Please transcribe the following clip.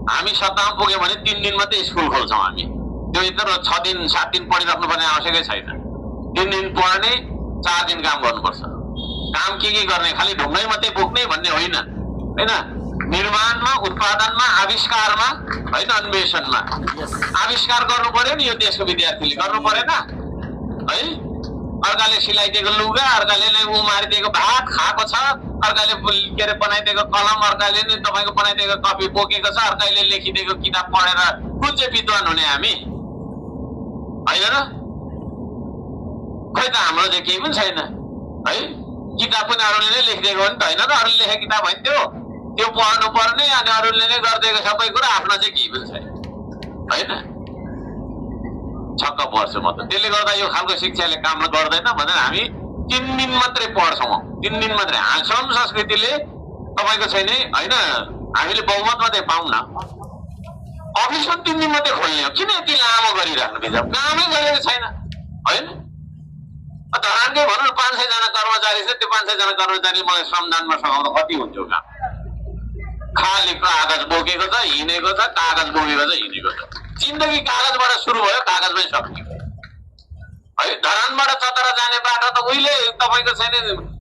हामी सत्तामा पुग्यो भने 3 दिन मात्रै स्कुल खोल्छौँ हामी। त्यो यत्रो 6 दिन 7 दिन पढिराख्नुपर्ने आवश्यकै छैन। 3 दिन पढ्ने 4 दिन काम गर्नुपर्छ। काम के गर्ने, खालि ढुङ्गै मात्रै बोक्ने भन्ने होइन हैन। निर्माणमा, उत्पादनमा, आविष्कारमा हैन, अन्वेषणमा आविष्कार गर्नु पर्यो नि। यो देशको विद्यार्थीले गर्नु परेन है। अर्काले सिलाइदिएको लुगा, अर्काले उ मारिदिएको भात खाएको छ, अर्काले के अरे बनाइदिएको कलम, अर्काले नि तपाईँको बनाइदिएको कपी बोकेको छ, अर्काले लेखिदिएको किताब पढेर कुन चाहिँ विद्वान हुने हामी होइन र? खै त हाम्रो चाहिँ केही पनि छैन है। किताब पनि अरूले नै लेखिदिएको हो नि त होइन र? अरूले लेखेको किताब होइन त्यो पढ्नु पर्ने, अनि अरूले नै गरिदिएको सबै कुरा, आफ्नो चाहिँ केही पनि छैन होइन। छक्क पर्छु म त। त्यसले गर्दा यो खालको शिक्षाले काम गर्दैन भनेर हामी 3 दिन मात्रै पढ्छौँ। 3 दिन मात्रै। श्रम संस्कृतिले तपाईँको छैन होइन। हामीले बहुमत मात्रै पाउँ न। अफिस पनि 3 दिन मात्रै खोल्ने हो। किन यति लामो गरिराख्नु बिचरा? कामै गरेको छैन होइन। धरानकै भनौँ न 500 जना कर्मचारी छ। त्यो 500 जना कर्मचारी मलाई श्रमदानमा सघाउँदा कति हुन्थ्यो काम? खाली कागज बोकेको छ, हिँडेको छ, कागज बोकेको छ, हिँडेको छ। जिन्दगी कागजबाट सुरु भयो, कागजमै सक्ने है। धरानबाट चतरा जाने बाटो त उहिले तपाईँको छैन